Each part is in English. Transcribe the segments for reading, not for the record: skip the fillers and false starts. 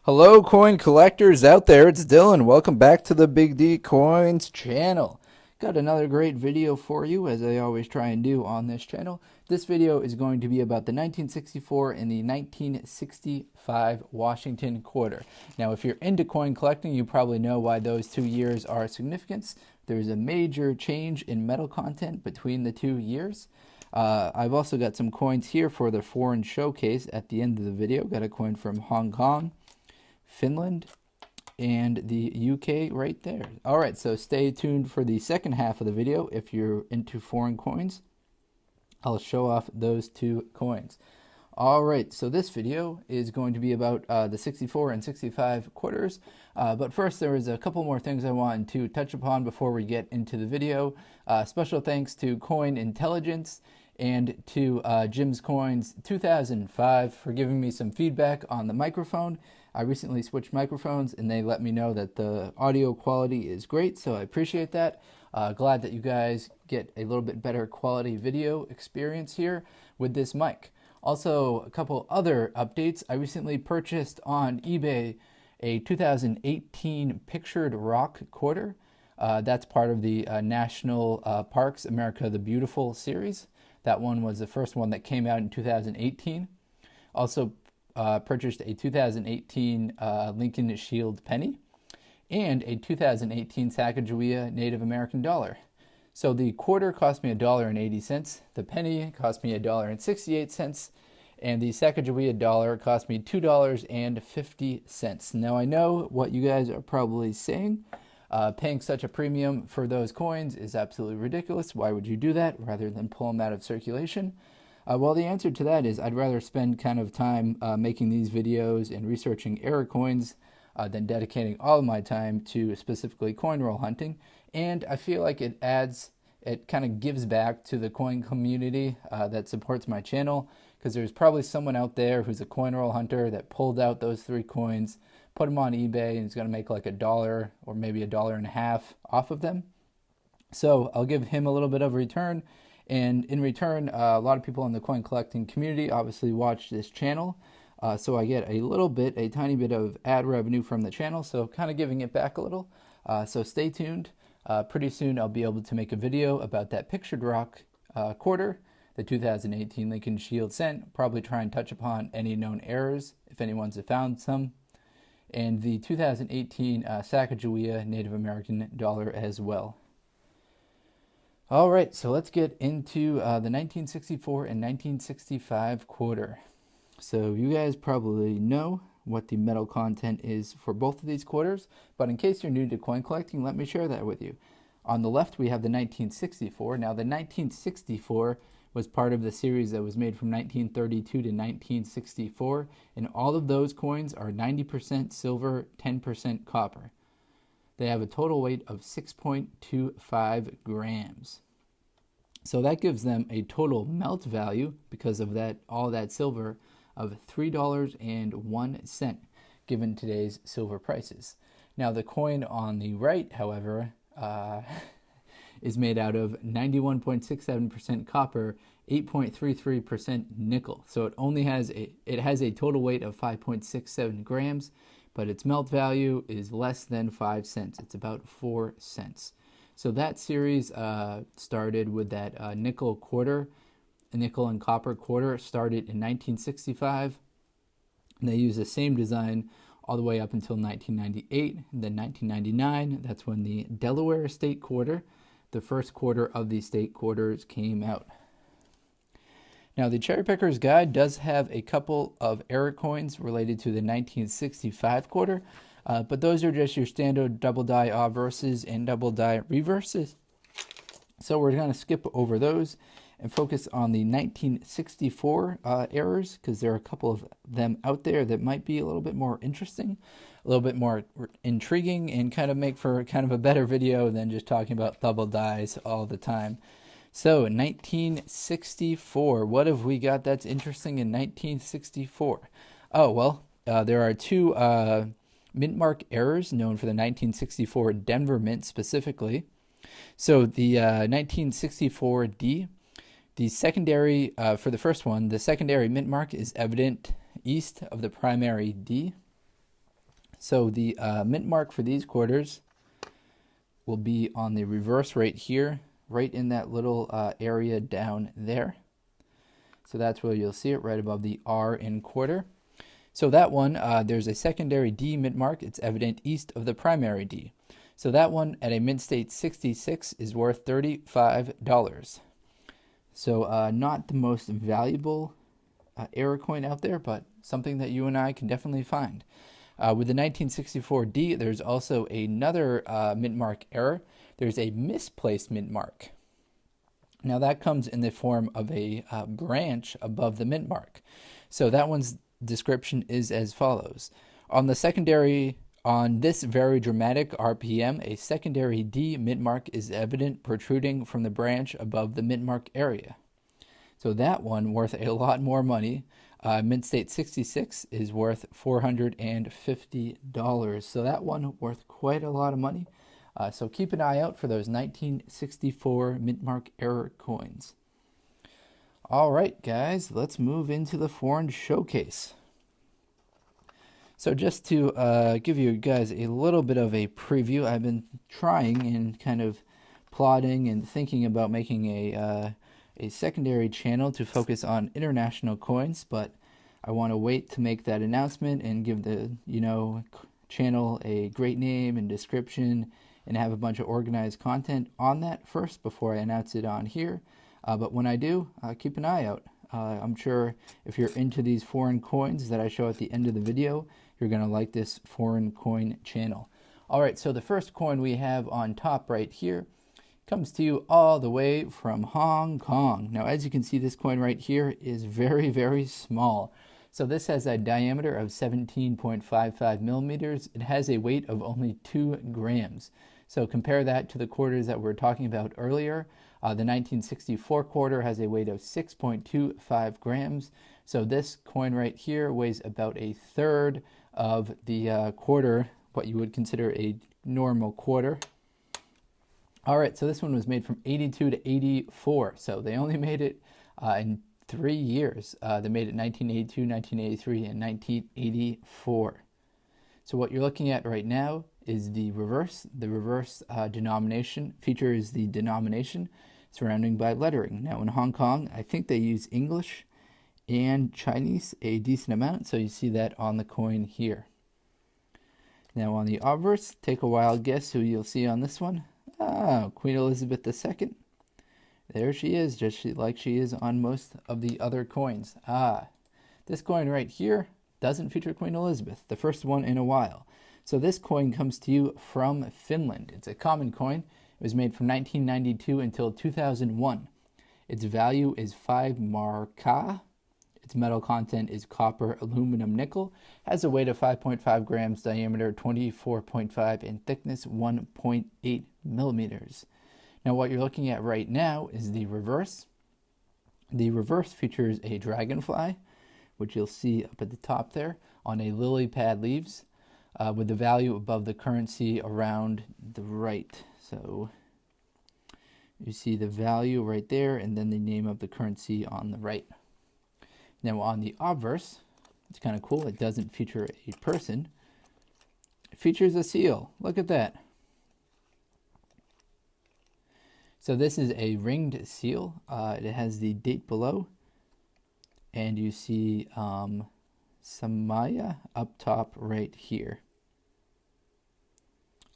Hello, coin collectors out there. It's Dylan. Welcome back to the Big D Coins channel. Got another great video for you, as I always try and do on this channel. This video is going to be about the 1964 and the 1965 Washington quarter. Now, if you're into coin collecting, you probably know why those 2 years are significant. There's a major change in metal content between the 2 years. I've also got some coins here for the foreign showcase at the end of the video. Got a coin from Hong Kong, Finland, and the UK right there. All right, so stay tuned for the second half of the video. If you're into foreign coins, I'll show off those 2 coins. All right, so this video is going to be about the 64 and 65 quarters. But first, there was a couple more things I wanted to touch upon before we get into the video. Special thanks to Coin Intelligence and to Jim's Coins 2005 for giving me some feedback on the microphone. I recently switched microphones and they let me know that the audio quality is great, so I appreciate that. Glad that you guys get a little bit better quality video experience here with this mic. Also, a couple other updates. I recently purchased on eBay a 2018 Pictured Rock quarter. That's part of the National Parks America the Beautiful series. That one was the first one that came out in 2018. Also purchased a 2018 Lincoln Shield penny and a 2018 Sacagawea Native American dollar. So the quarter cost me $1.80, the penny cost me $1.68, and the Sacagawea dollar cost me $2.50. Now I know what you guys are probably saying. Paying such a premium for those coins is absolutely ridiculous. Why would you do that rather than pull them out of circulation? Well, the answer to that is I'd rather spend kind of time making these videos and researching error coins than dedicating all of my time to specifically coin roll hunting. And I feel like it kind of gives back to the coin community that supports my channel, because there's probably someone out there who's a coin roll hunter that pulled out those 3 coins, put them on eBay, and is going to make like $1 or maybe $1.50 off of them. So I'll give him a little bit of a return. And in return, a lot of people in the coin collecting community obviously watch this channel. So I get a tiny bit of ad revenue from the channel. So kind of giving it back a little. So stay tuned. Pretty soon I'll be able to make a video about that Pictured Rock quarter, the 2018 Lincoln Shield cent. Probably try and touch upon any known errors, if anyone's found some. And the 2018 Sacagawea Native American dollar as well. All right, so let's get into the 1964 and 1965 quarter. So you guys probably know what the metal content is for both of these quarters, but in case you're new to coin collecting, let me share that with you. On the left, we have the 1964. Now, the 1964 was part of the series that was made from 1932 to 1964, and all of those coins are 90% silver, 10% copper. They have a total weight of 6.25 grams. So that gives them a total melt value, because of that, all that silver, of $3.01, given today's silver prices. Now the coin on the right, however, is made out of 91.67% copper, 8.33% nickel. So it has a total weight of 5.67 grams, but its melt value is less than 5 cents. It's about 4 cents. So that series started with that nickel quarter. A nickel and copper quarter started in 1965. And they used the same design all the way up until 1998. And then 1999, that's when the Delaware State Quarter, the first quarter of the state quarters, came out. Now, the Cherry Picker's Guide does have a couple of error coins related to the 1965 quarter, but those are just your standard double die obverses and double die reverses. So we're going to skip over those and focus on the 1964 errors, because there are a couple of them out there that might be a little bit more interesting, a little bit more intriguing, and kind of make for kind of a better video than just talking about double dies all the time. So 1964, what have we got that's interesting in 1964? Oh, well, there are 2 mint mark errors known for the 1964 Denver Mint specifically. So the 1964D, the secondary, for the first one, the secondary mint mark is evident east of the primary D. So the mint mark for these quarters will be on the reverse right here, right in that little area down there. So that's where you'll see it, right above the R in quarter. So that one, there's a secondary D mint mark. It's evident east of the primary D. So that one at a mint state 66 is worth $35. So not the most valuable error coin out there, but something that you and I can definitely find. With the 1964D, there's also another mint mark error. There's a misplaced mint mark. Now that comes in the form of a branch above the mint mark. So that one's description is as follows. On this very dramatic RPM, a secondary D mint mark is evident protruding from the branch above the mint mark area. So that one worth a lot more money. Mint state 66 is worth $450. So that one worth quite a lot of money. So keep an eye out for those 1964 mint mark error coins. All right, guys, let's move into the foreign showcase. So just to give you guys a little bit of a preview, I've been trying and kind of plotting and thinking about making a secondary channel to focus on international coins, but I want to wait to make that announcement and give the channel a great name and description and have a bunch of organized content on that first before I announce it on here. But when I do, keep an eye out. I'm sure if you're into these foreign coins that I show at the end of the video, you're going to like this foreign coin channel. All right, so the first coin we have on top right here comes to you all the way from Hong Kong. Now, as you can see, this coin right here is very, very small. So this has a diameter of 17.55 millimeters. It has a weight of only 2 grams. So compare that to the quarters that we were talking about earlier. The 1964 quarter has a weight of 6.25 grams. So this coin right here weighs about a third of the quarter, what you would consider a normal quarter. All right, so this one was made from 82 to 84. So they only made it in 3 years. They made it 1982, 1983, and 1984. So what you're looking at right now is the reverse. The reverse denomination features the denomination surrounding by lettering. Now in Hong Kong, I think they use English and Chinese a decent amount, so you see that on the coin here. Now on the obverse, take a wild guess who you'll see on this one. Queen Elizabeth II. There she is, just like she is on most of the other coins. This coin right here doesn't feature Queen Elizabeth, the first one in a while. So this coin comes to you from Finland. It's a common coin. It was made from 1992 until 2001. Its value is 5 marka. Its metal content is copper, aluminum, nickel. Has a weight of 5.5 grams, diameter 24.5, and thickness 1.8 millimeters. Now what you're looking at right now is the reverse. The reverse features a dragonfly, which you'll see up at the top there, on a lily pad leaves, with the value above the currency around the right. So you see the value right there, and then the name of the currency on the right. Now on the obverse, it's kind of cool. It doesn't feature a person. It features a seal. Look at that. So this is a ringed seal. It has the date below, and you see Samaya up top right here.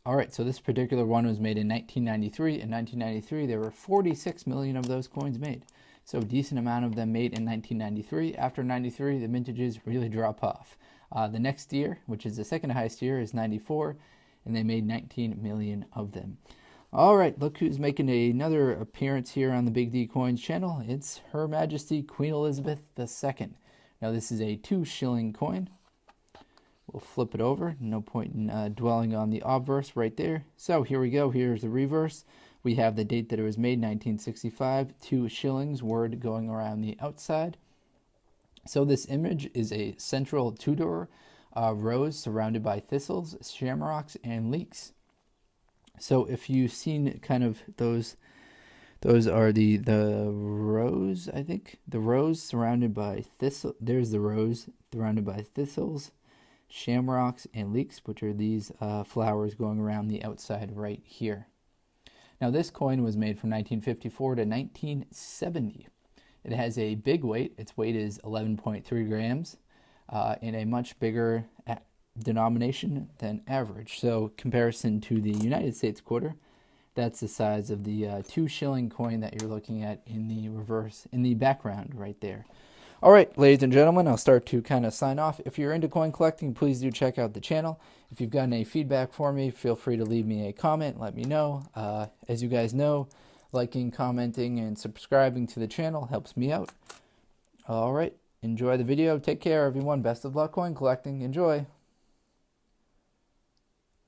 All right, so this particular one was made in 1993. In 1993, there were 46 million of those coins made. So a decent amount of them made in 1993. After 93, the mintages really drop off. The next year, which is the second highest year, is 94, and they made 19 million of them. All right, look who's making another appearance here on the Big D Coins channel. It's Her Majesty Queen Elizabeth II. Now this is a 2 shilling coin. We'll flip it over. No point in dwelling on the obverse right there. So here we go. Here's the reverse. We have the date that it was made, 1965, 2 shillings, word going around the outside. So this image is a central Tudor rose surrounded by thistles, shamrocks, and leeks. So if you've seen kind of those are the rose, I think. The rose surrounded by thistle. There's the rose surrounded by thistles, shamrocks, and leeks, which are these flowers going around the outside right here. Now this coin was made from 1954 to 1970. It has a big weight. Its weight is 11.3 grams in a much bigger denomination than average. So comparison to the United States quarter, that's the size of the 2 shilling coin that you're looking at in the background right there. All right, ladies and gentlemen, I'll start to kind of sign off. If you're into coin collecting, please do check out the channel. If you've got any feedback for me, feel free to leave me a comment. Let me know. As you guys know, liking, commenting, and subscribing to the channel helps me out. All right, enjoy the video. Take care, everyone. Best of luck coin collecting. Enjoy.